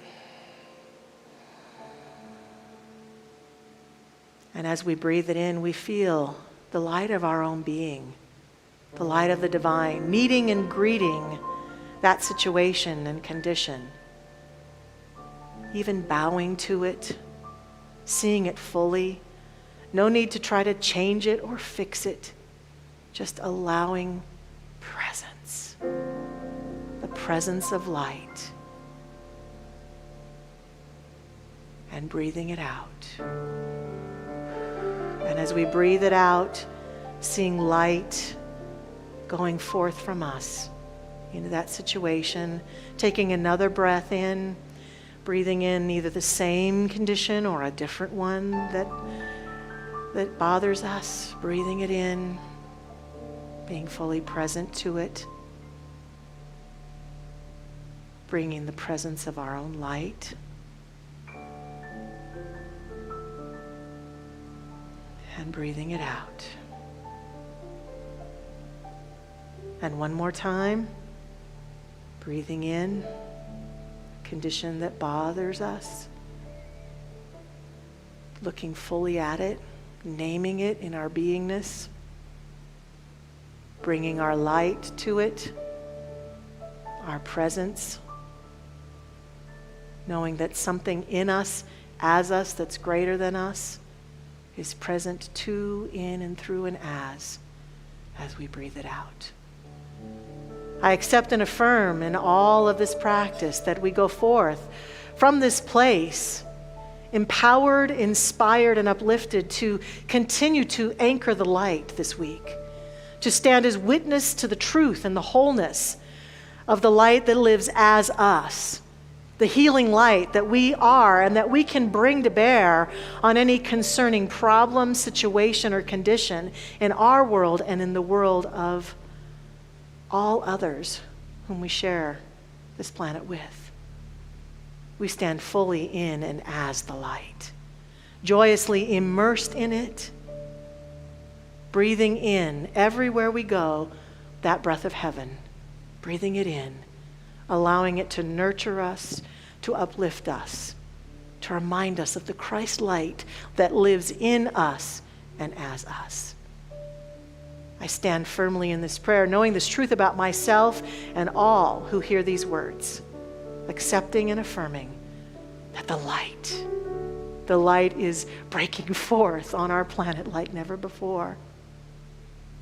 S1: And as we breathe it in, we feel the light of our own being, the light of the divine, meeting and greeting that situation and condition, even bowing to it, seeing it fully. No need to try to change it or fix it, just allowing presence, the presence of light. And breathing it out. And as we breathe it out, seeing light going forth from us into that situation, taking another breath in, breathing in either the same condition or a different one that bothers us, breathing it in, being fully present to it, bringing the presence of our own light. And breathing it out. And one more time, breathing in, condition that bothers us, looking fully at it, naming it in our beingness, bringing our light to it, our presence, knowing that something in us, as us, that's greater than us, is present to, in, and through, and as we breathe it out. I accept and affirm in all of this practice that we go forth from this place, empowered, inspired, and uplifted to continue to anchor the light this week, to stand as witness to the truth and the wholeness of the light that lives as us, the healing light that we are and that we can bring to bear on any concerning problem, situation, or condition in our world and in the world of all others whom we share this planet with. We stand fully in and as the light, joyously immersed in it, breathing in everywhere we go that breath of heaven, breathing it in, allowing it to nurture us, to uplift us, to remind us of the Christ light that lives in us and as us. I stand firmly in this prayer, knowing this truth about myself and all who hear these words, accepting and affirming that the light is breaking forth on our planet like never before.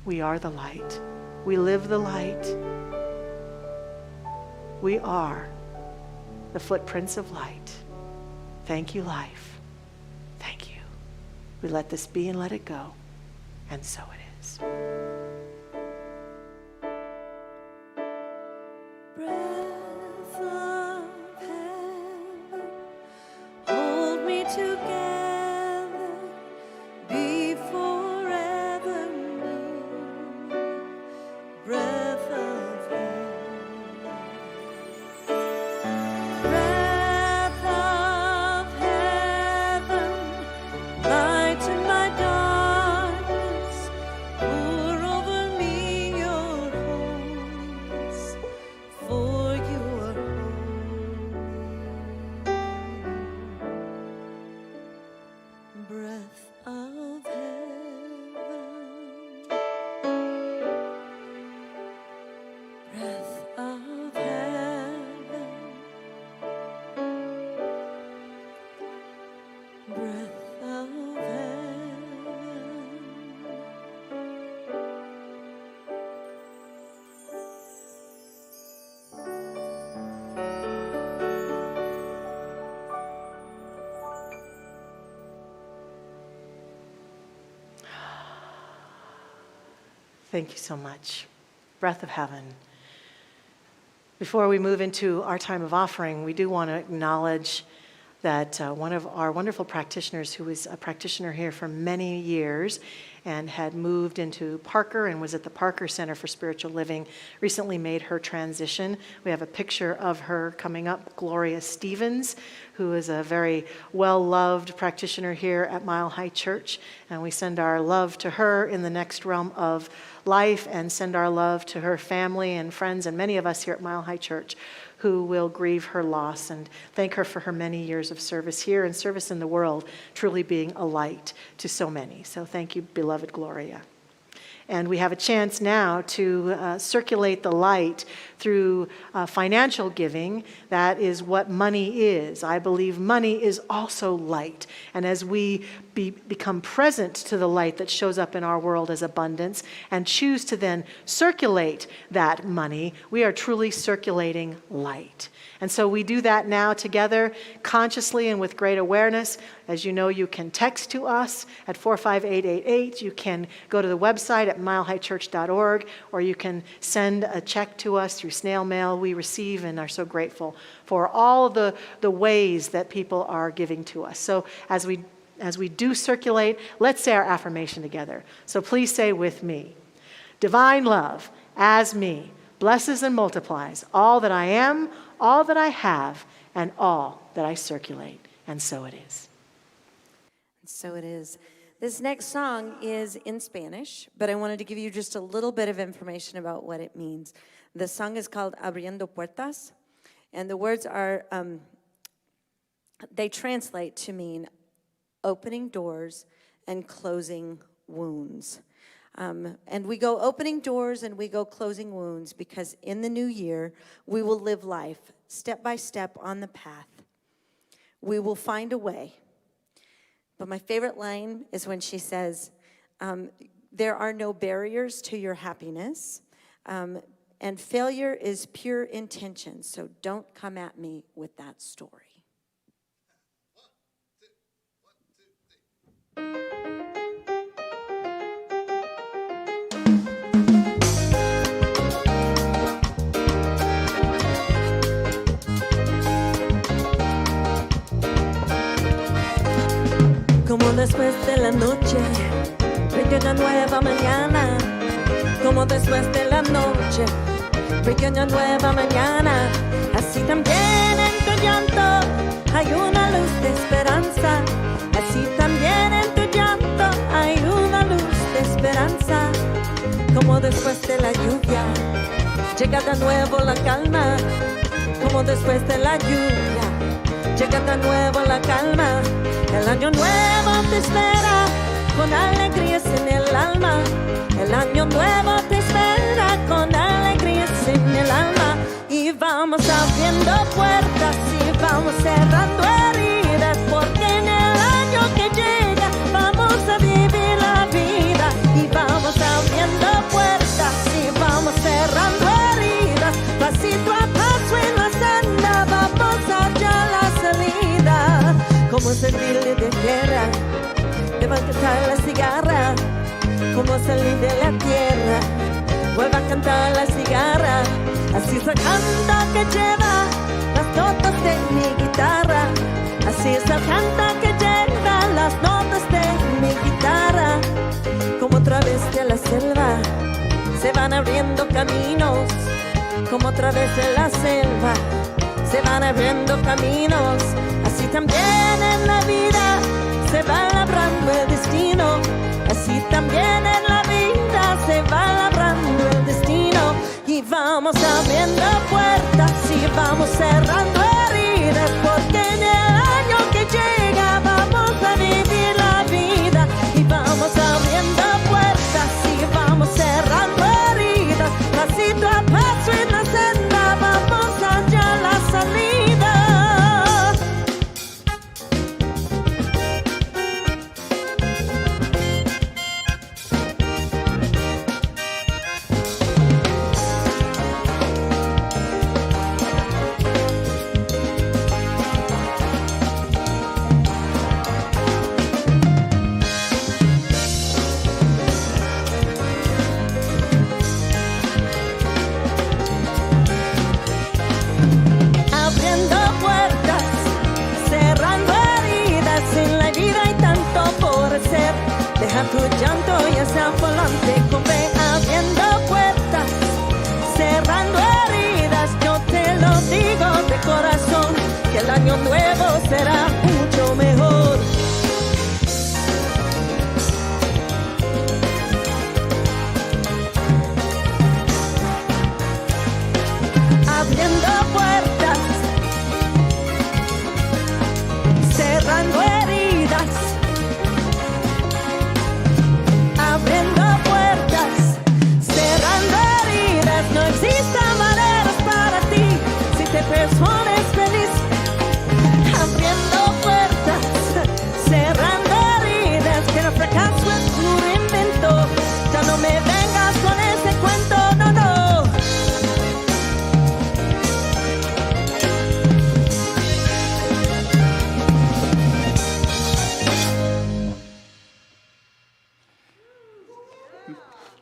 S1: We are the light. We live the light. We are the footprints of light. Thank you, life. Thank you. We let this be and let it go. And so it is.
S5: Breath of heaven, hold me together, be forever new. Breath of heaven, breath of heaven, light in my darkness, pour over me your holiness, for you are holy. Breath of heaven, breath of heaven, breath of heaven.
S1: Thank you so much. Breath of heaven. Before we move into our time of offering, we do want to acknowledge that one of our wonderful practitioners, who was a practitioner here for many years and had moved into Parker and was at the Parker Center for Spiritual Living, recently made her transition. We have a picture of her coming up, Gloria Stevens, who is a very well-loved practitioner here at Mile High Church. And we send our love to her in the next realm of life, and send our love to her family and friends and many of us here at Mile High Church who will grieve her loss, and thank her for her many years of service here and service in the world, truly being a light to so many. So thank you, beloved Gloria. And we have a chance now to circulate the light through financial giving. That is what money is. I believe money is also light. And as we become present to the light that shows up in our world as abundance and choose to then circulate that money, we are truly circulating light. And so we do that now together, consciously and with great awareness. As you know, you can text to us at 45888. You can go to the website at milehighchurch.org, or you can send a check to us through snail mail. We receive and are so grateful for all the ways that people are giving to us. So as we do circulate, let's say our affirmation together. So please say with me: divine love, as me, blesses and multiplies all that I am, all that I have, and all that I circulate. And so it is.
S12: So it is. This next song is in Spanish, but I wanted to give you just a little bit of information about what it means. The song is called Abriendo Puertas, and the words are, they translate to mean opening doors and closing wounds. And we go opening doors and we go closing wounds because in the new year, we will live life step by step on the path. We will find a way. But my favorite line is when she says, there are no barriers to your happiness, and failure is pure intention, so don't come at me with that story.
S5: Como después de la noche, brilla una nueva mañana. Como después de la noche, brilla una nueva mañana. Así también en tu llanto hay una luz de esperanza. Así también en tu llanto hay una luz de esperanza. Como después de la lluvia, llega de nuevo la calma. Como después de la lluvia, llega de nuevo la calma. El año nuevo te espera con alegrías en el alma. El año nuevo te espera con alegrías en el alma. Y vamos abriendo puertas y vamos cerrando heridas, porque en el año que llega vamos a vivir la vida. Y vamos abriendo puertas y vamos cerrando heridas, pasito a paso en la senda vamos allá a la salida. Como servirle de tierra, te va a cantar la cigarra. Como salir de la tierra, vuelve a cantar la cigarra. Así es el canto que lleva las notas de mi guitarra. Así es el canto que lleva las notas de mi guitarra. Como a través de la selva se van abriendo caminos. Como a través de la selva se van abriendo caminos. Así también en la vida se va labrando el destino. Así también en la vida se va labrando el destino. Y vamos abriendo puertas y vamos cerrando heridas, porque en el año que llega vamos a vivir la vida. Y vamos abriendo puertas y vamos cerrando heridas, pasito a paso en la senda vamos allá a la salida.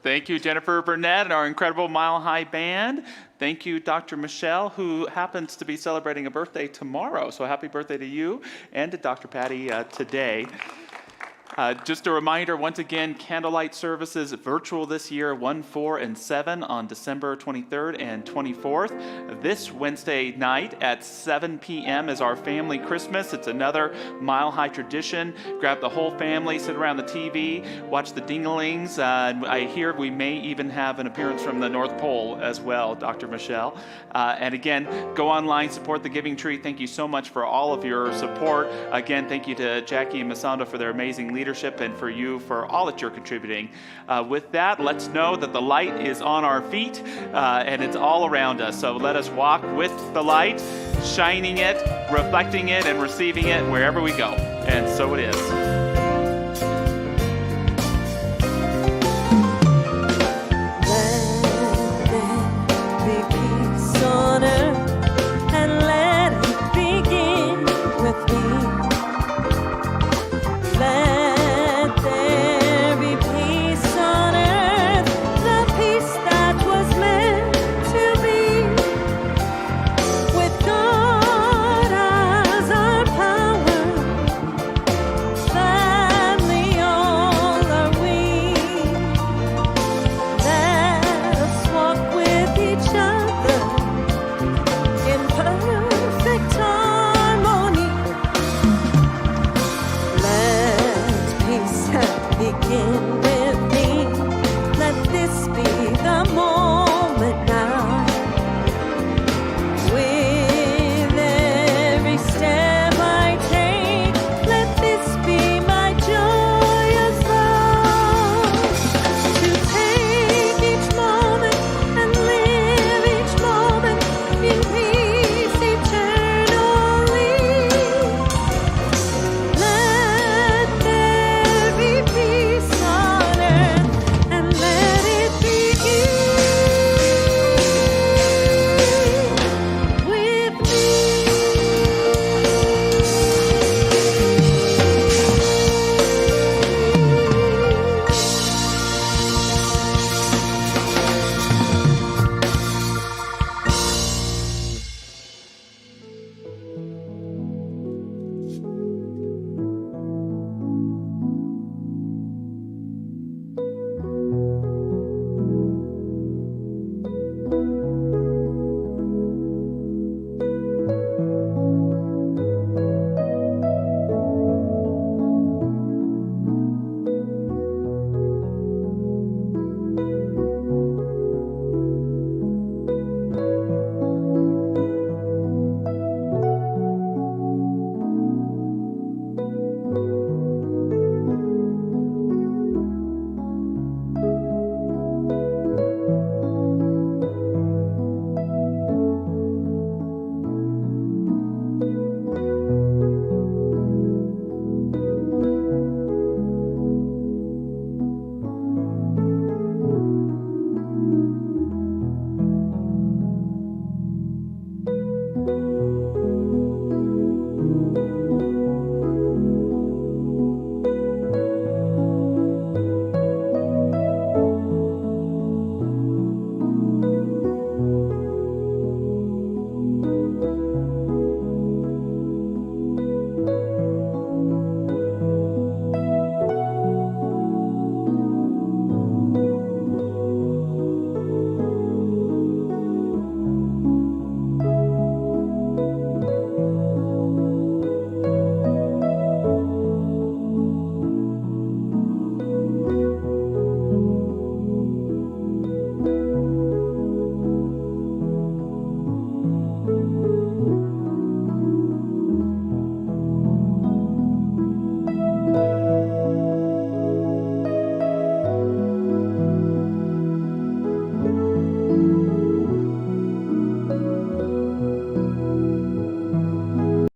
S2: Thank you, Jennifer Burnett and our incredible Mile High Band. Thank you, Dr. Michelle, who happens to be celebrating a birthday tomorrow. So happy birthday to you and to Dr. Patty today. Just a reminder, once again, candlelight services virtual this year, 1, 4, and 7 on December 23rd and 24th. This Wednesday night at 7 p.m. is our family Christmas. It's another Mile High tradition. Grab the whole family, sit around the TV, watch the Dinglings. I hear we may even have an appearance from the North Pole as well, Dr. Michelle. And again, go online, support the Giving Tree. Thank you so much for all of your support. Again, thank you to Jackie and Masando for their amazing leadership and for you for all that you're contributing. With that, let's know that the light is on our feet and it's all around us. So let us walk with the light, shining it, reflecting it, and receiving it wherever we go. And so it is.